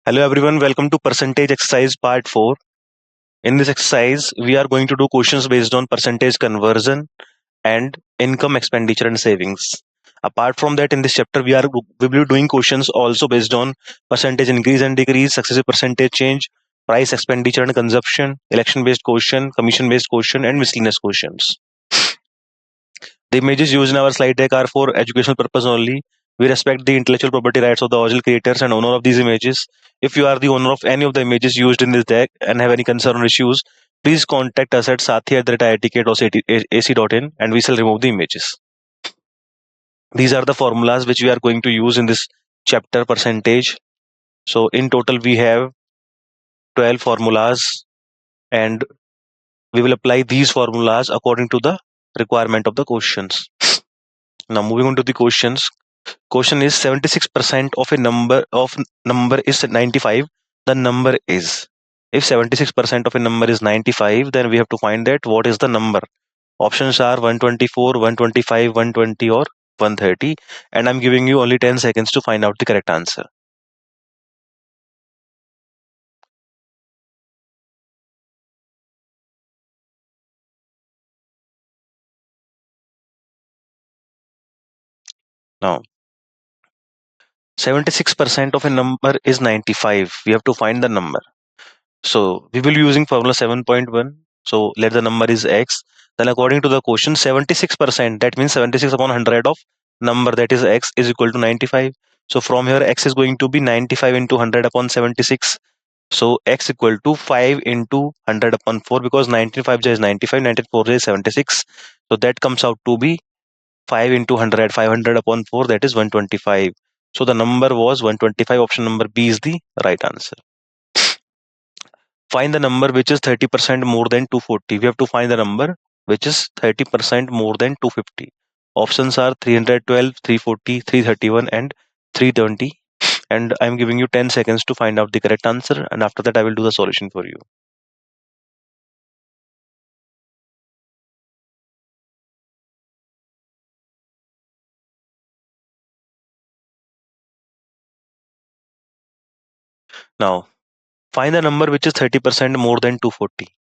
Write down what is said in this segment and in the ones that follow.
Hello everyone, welcome to percentage exercise part 4. In this exercise, we are going to do questions based on percentage conversion and income, expenditure and savings. Apart from that, in this chapter, we will be doing questions also based on percentage increase and decrease, successive percentage change, price, expenditure and consumption, election based question, commission based question and miscellaneous questions. The images used in our slide deck are for educational purpose only. We respect the intellectual property rights of the original creators and owner of these images. If you are the owner of any of the images used in this deck and have any concern or issues, please contact us at sathi@iitk.ac.in and we shall remove the images. These are the formulas which we are going to use in this chapter percentage. So in total we have 12 formulas and we will apply these formulas according to the requirement of the questions. Now moving on to the questions. Question is 76% of a number is 95. The number is, if 76% of a number is 95, then we have to find that what is the number. Options are 124, 125, 120 or 130, and I'm giving you only 10 seconds to find out the correct answer. Now 76% of a number is 95. We have to find the number. So we will be using formula 7.1. So let the number is x. Then according to the question, 76%, that means 76 upon 100 of number that is x is equal to 95. So from here x is going to be 95 into 100 upon 76. So x equal to 5 into 100 upon 4 because 95 is 95, 94 is 76. So that comes out to be 5 into 100, 500 upon 4, that is 125. So the number was 125. Option number B is the right answer. Find the number which is 30% more than 240. We have to find the number which is 30% more than 250. Options are 312, 340, 331 and 320. And I'm giving you 10 seconds to find out the correct answer. And after that, I will do the solution for you. Now, find the number which is 30% more than 240.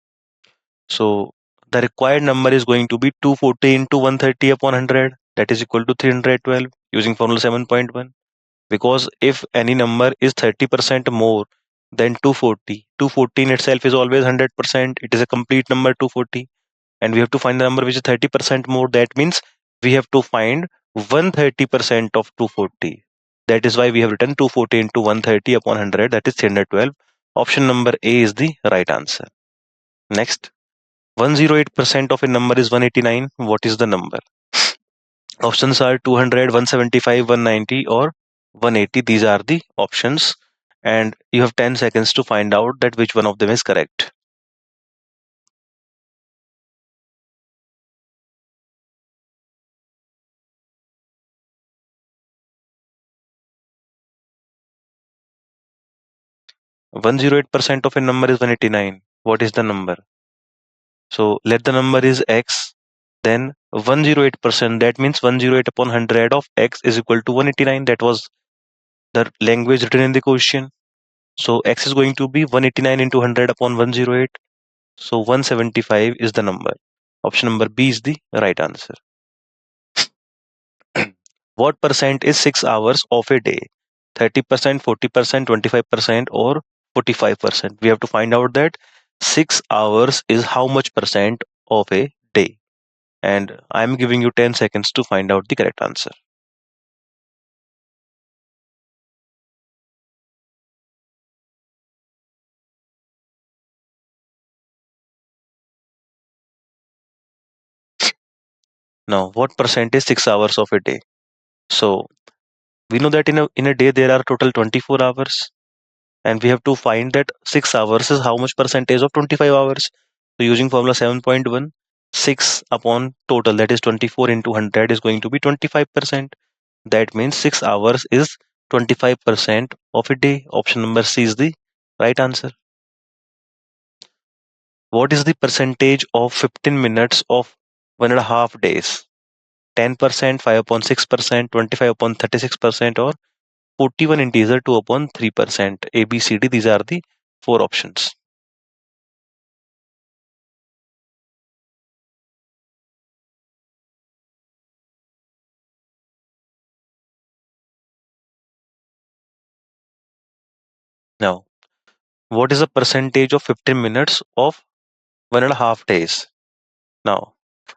So the required number is going to be 240 into 130 upon 100. That is equal to 312 using formula 7.1. Because if any number is 30% more than 240, 240 in itself is always 100%. It is a complete number 240. And we have to find the number which is 30% more. That means we have to find 130% of 240. That is why we have written 240 into 130 upon 100. That is 312. Option number A is the right answer. Next. 108% of a number is 189. What is the number? Options are 200, 175, 190 or 180. These are the options. And you have 10 seconds to find out that which one of them is correct. One 108% of a number is 189. What is the number? So let the number is x. Then 108%, that means 108 upon 100 of x is equal to 189. That was the language written in the question. So x is going to be 189 into 100 upon 108. So 175 is the number. Option number B is the right answer. What percent is 6 hours of a day? 30%, 40%, 25% or 45%. We have to find out that 6 hours is how much percent of a day. And I'm giving you 10 seconds to find out the correct answer. Now, what percent is 6 hours of a day? So we know that in a day there are total 24 hours. And we have to find that 6 hours is how much percentage of 25 hours. So using formula 7.1, 6 upon total, that is 24 into 100 is going to be 25%. That means 6 hours is 25% of a day. Option number C is the right answer. What is the percentage of 15 minutes of 1.5 days? 10%, 5 upon 6%, 25 upon 36% or 41 integer 2 upon 3%. A, B, C, D, these are the four options. Now, what is the percentage of 15 minutes of 1.5 days? Now,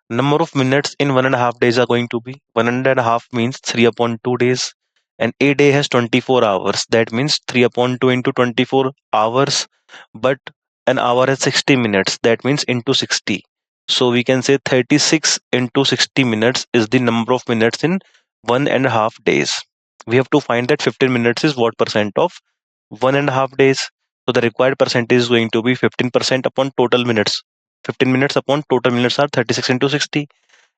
number of minutes in 1.5 days are going to be 1.5 means 3 upon 2 days, and a day has 24 hours. That means 3 upon 2 into 24 hours, but an hour has 60 minutes. That means into 60. So we can say 36 into 60 minutes is the number of minutes in 1.5 days. We have to find that 15 minutes is what percent of 1.5 days. So the required percentage is going to be 15% upon total minutes. 15 minutes upon total minutes are 36 into 60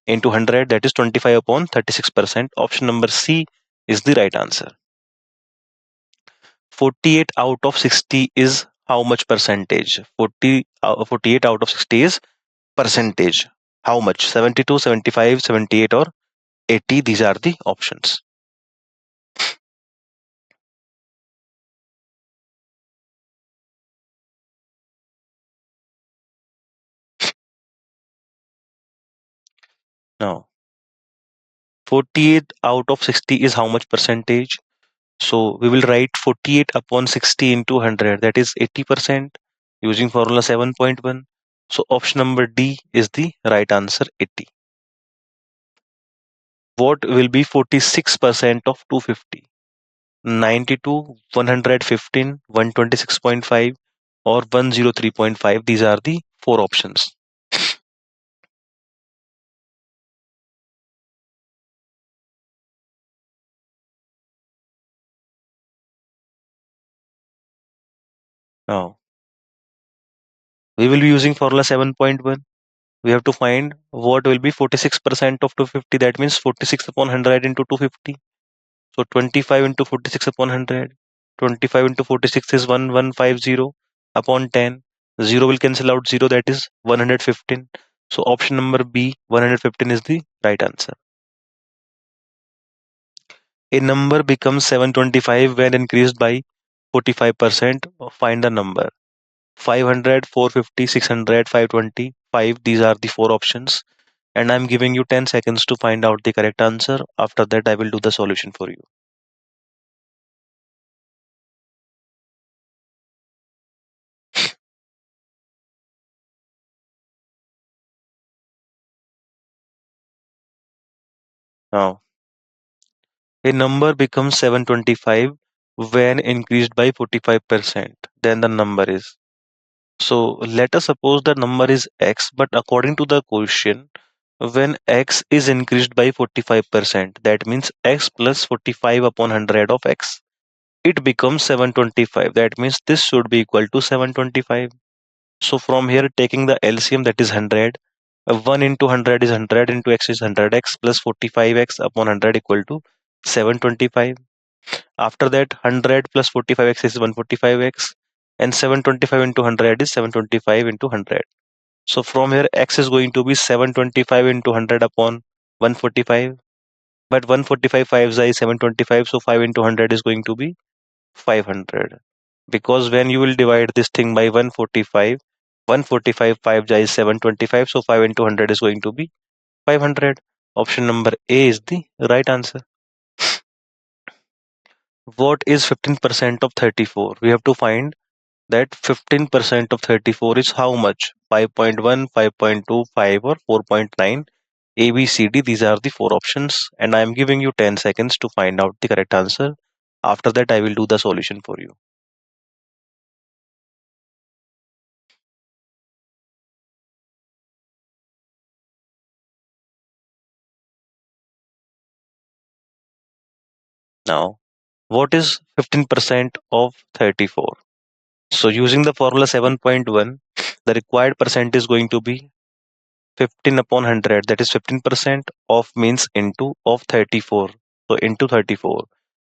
into 100, that is 25 upon 36%. Option number C is the right answer. 48 out of 60 is how much percentage? 48 out of 60 is percentage. How much? 72, 75, 78 or 80. These are the options. Now, 48 out of 60 is how much percentage? So we will write 48 upon 60 into 100, that is 80% using formula 7.1. So option number D is the right answer, 80. What will be 46% of 250? 92, 115, 126.5 or 103.5. These are the four options. Now, we will be using formula 7.1. We have to find what will be 46% of 250. That means 46 upon 100 into 250. So 25 into 46 upon 100. 25 into 46 is 1150 upon 10. 0 will cancel out 0, that is 115. So option number B, 115 is the right answer. A number becomes 725 when increased by 45%. Find the number. 500, 450, 600, 520, 5. These are the four options. And I'm giving you 10 seconds to find out the correct answer. After that, I will do the solution for you. Now, a number becomes 725 when increased by 45%. Then the number is. So let us suppose the number is x, but according to the question, when x is increased by 45%, that means x plus 45 upon 100 of x, it becomes 725. That means this should be equal to 725. So from here, taking the LCM, that is 100. 1 into 100 is 100 into x is 100x plus 45x upon 100 equal to 725. After that, 100 plus 45x is 145x, and 725 into 100 is 725 into 100. So from here, x is going to be 725 into 100 upon 145. But 145 5s is 725, so 5 into 100 is going to be 500. Because when you will divide this thing by 145, 145 5 is 725, so 5 into 100 is going to be 500. Option number A is the right answer. What is 15% of 34? We have to find that 15% of 34 is how much? 5.1, 5.2, 5 or 4.9. A, B, C, D, these are the four options, and I am giving you 10 seconds to find out the correct answer. After that, I will do the solution for you. Now, what is 15% of 34? So using the formula 7.1, the required percent is going to be 15 upon 100, that is 15% of means into of 34. So into 34.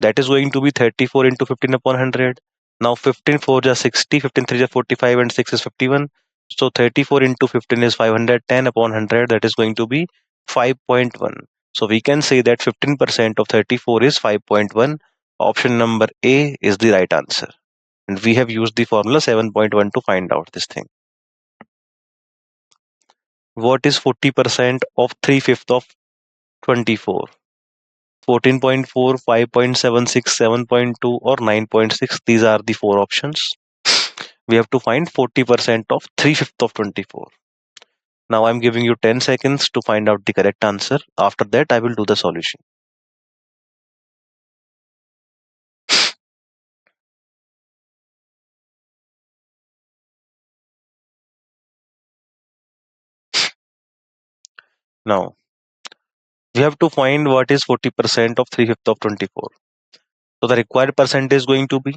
That is going to be 34 into 15 upon 100. Now 15 4 is 60, 15 3 is 45 and 6 is 51. So 34 into 15 is 510 upon 100, that is going to be 5.1. So we can say that 15% of 34 is 5.1. Option number A is the right answer. And we have used the formula 7.1 to find out this thing. What is 40% of 3/5 of 24? 14.4, 5.76, 7.2, or 9.6. These are the four options. We have to find 40% of 3/5 of 24. Now I'm giving you 10 seconds to find out the correct answer. After that, I will do the solution. Now, we have to find what is 40% of 3/5 of 24. So the required percent is going to be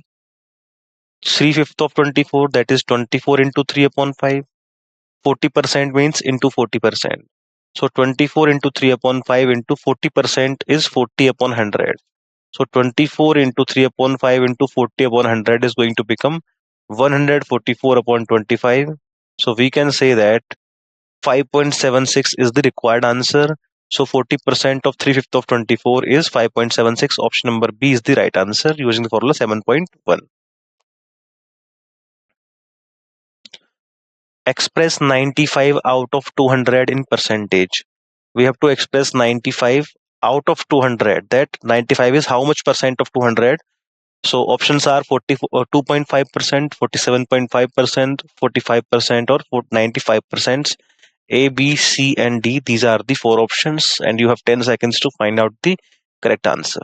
3/5 of 24, that is 24 into 3 upon 5. 40% means into 40%. So 24 into 3 upon 5 into 40% is 40 upon 100. So 24 into 3 upon 5 into 40 upon 100 is going to become 144 upon 25. So we can say that 5.76 is the required answer. So 40% of 3/5 of 24 is 5.76. Option number B is the right answer using the formula 7.1. Express 95 out of 200 in percentage. We have to express 95 out of 200. That 95 is how much percent of 200? So options are 2.5%, 47.5%, 45%, or 95%. A, B, C, and D. These are the four options, and you have 10 seconds to find out the correct answer.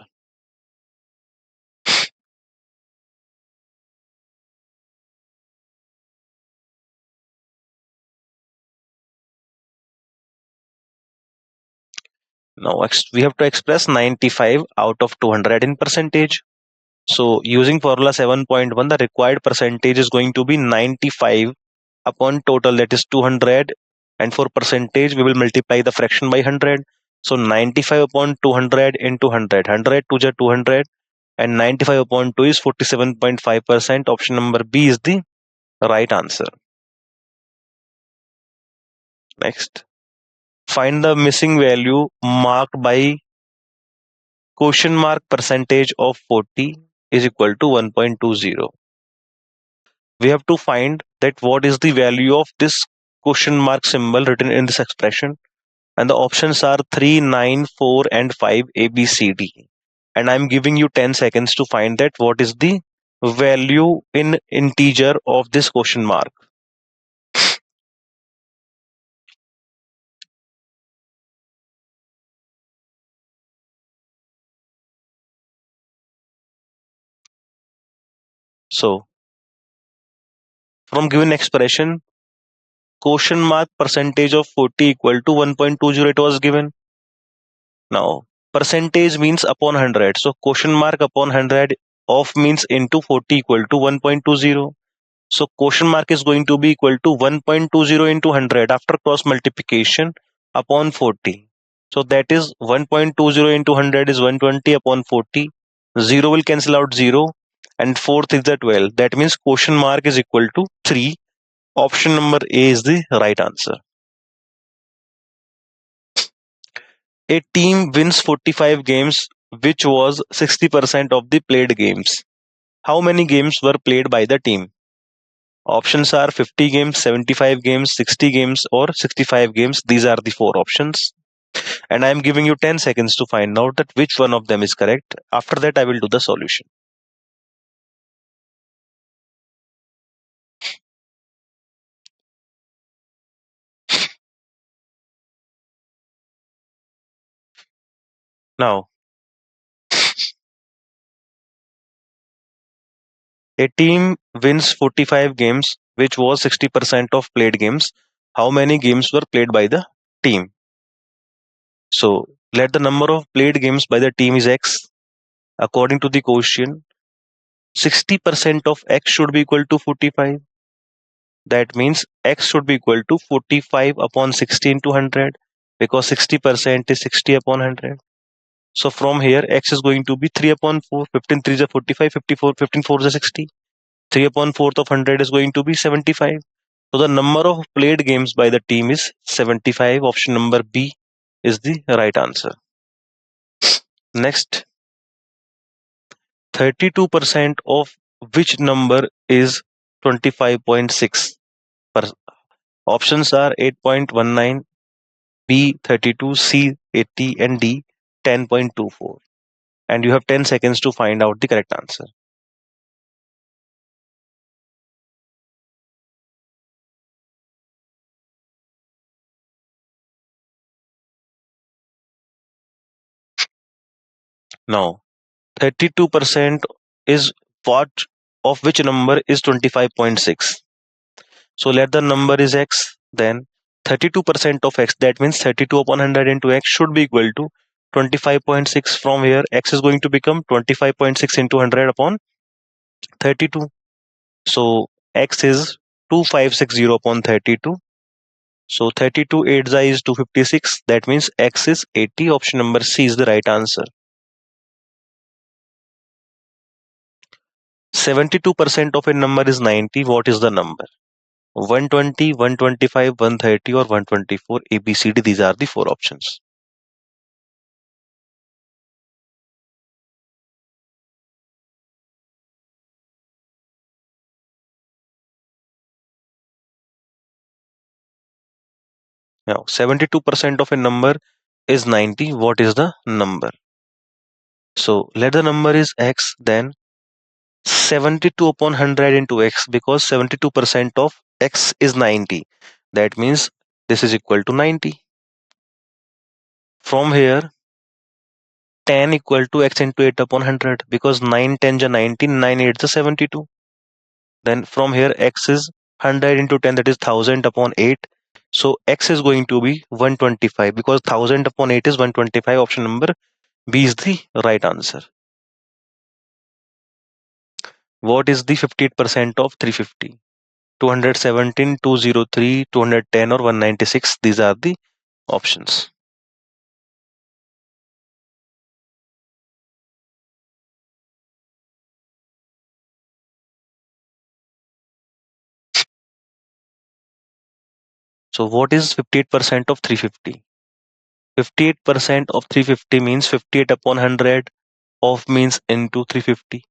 Now, we have to express 95 out of 200 in percentage. So, using formula 7.1, the required percentage is going to be 95 upon total, that is 200. And for percentage, we will multiply the fraction by 100. So, 95 upon 200 into 100. 100 to the 200. And 95 upon 2 is 47.5%. Option number B is the right answer. Next. Find the missing value marked by question mark percentage of 40 is equal to 1.20. We have to find that what is the value of this question mark symbol written in this expression. And the options are 3, 9, 4, and 5, A, B, C, D. And I'm giving you 10 seconds to find that what is the value in integer of this question mark. So, from given expression, question mark percentage of 40 equal to 1.20 it was given. Now, percentage means upon 100. So, question mark upon 100 of means into 40 equal to 1.20. So, question mark is going to be equal to 1.20 into 100 after cross multiplication upon 40. So, that is 1.20 into 100 is 120 upon 40. 0 will cancel out 0. And 4th is the 12. That means question mark is equal to 3. Option number A is the right answer. A team wins 45 games, which was 60% of the played games. How many games were played by the team? Options are 50 games, 75 games, 60 games, or 65 games. These are the four options. And I am giving you 10 seconds to find out that which one of them is correct. After that, I will do the solution. Now, a team wins 45 games, which was 60% of played games. How many games were played by the team? So, let the number of played games by the team is X. According to the question, 60% of X should be equal to 45. That means X should be equal to 45 upon 60 into 100, because 60% is 60 upon 100. So from here, X is going to be 3 upon 4. 15 3 is 45, 54, 15 4 is 60. 3 upon 4th of 100 is going to be 75. So the number of played games by the team is 75. Option number B is the right answer. Next, 32% of which number is 25.6? Options are 8.19, B 32, C 80, and D 10.24. And you have 10 seconds to find out the correct answer. Now, 32% is what of which number is 25.6? So let the number is x, then 32% of x, that means 32 upon 100 into x should be equal to 25.6. From here, x is going to become 25.6 into 100 upon 32. So x is 2560 upon 32. So 32 8 is 256. That means x is 80. Option number C is the right answer. 72% of a number is 90. What is the number? 120, 125, 130, or 124? A, B, C, D. These are the four options. Now, 72% of a number is 90. What is the number? So let the number is x, then 72 upon 100 into x, because 72% of x is 90. That means this is equal to 90. From here, 10 equal to x into 8 upon 100, because 9 10 is 19, 9 8 is 72. Then from here, x is 100 into 10, that is 1000 upon 8. So x is going to be 125, because 1000 upon 8 is 125. Option number B is the right answer. What is the 58% of 350? 217, 203, 210, or 196? These are the options. So what is 58% of 350? 58% of 350 means 58 upon 100 of means into 350.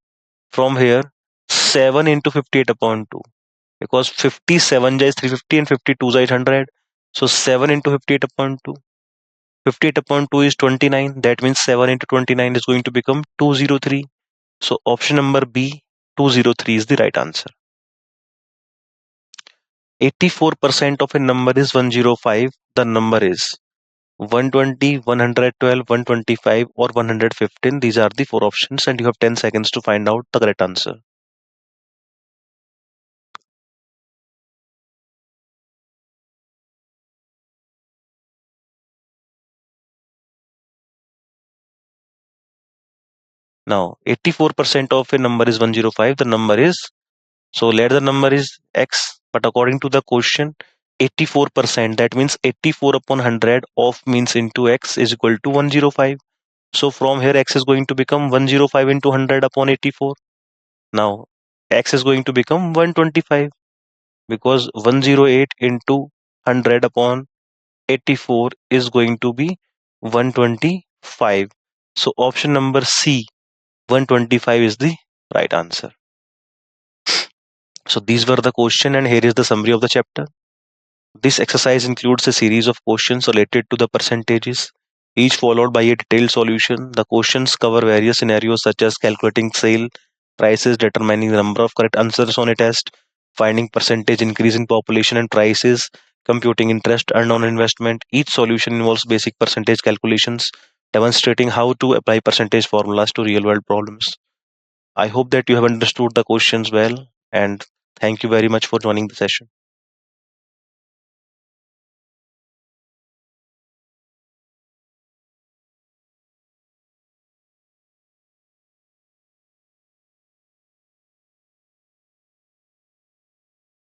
From here, 7 into 58 upon 2, because 57 is 350 and 52 is 100. So 7 into 58 upon 2. 58 upon 2 is 29. That means 7 into 29 is going to become 203. So option number B, 203 is the right answer. 84% of a number is 105. The number is 120, 112, 125, or 115. These are the four options, and you have 10 seconds to find out the correct answer. Now, 84% of a number is 105. The number is, so let the number is x, but according to the question, 84%, that means 84 upon 100 of means into x is equal to 105. So from here, x is going to become 105 into 100 upon 84. Now, x is going to become 125, because 108 into 100 upon 84 is going to be 125. So option number C, 125 is the right answer. So these were the question, and here is the summary of the chapter. This exercise includes a series of questions related to the percentages, each followed by a detailed solution. The questions cover various scenarios such as calculating sale prices, determining the number of correct answers on a test, finding percentage increase in population and prices, computing interest earned on investment. Each solution involves basic percentage calculations, demonstrating how to apply percentage formulas to real world problems. I hope that you have understood the questions well, and thank you very much for joining the session.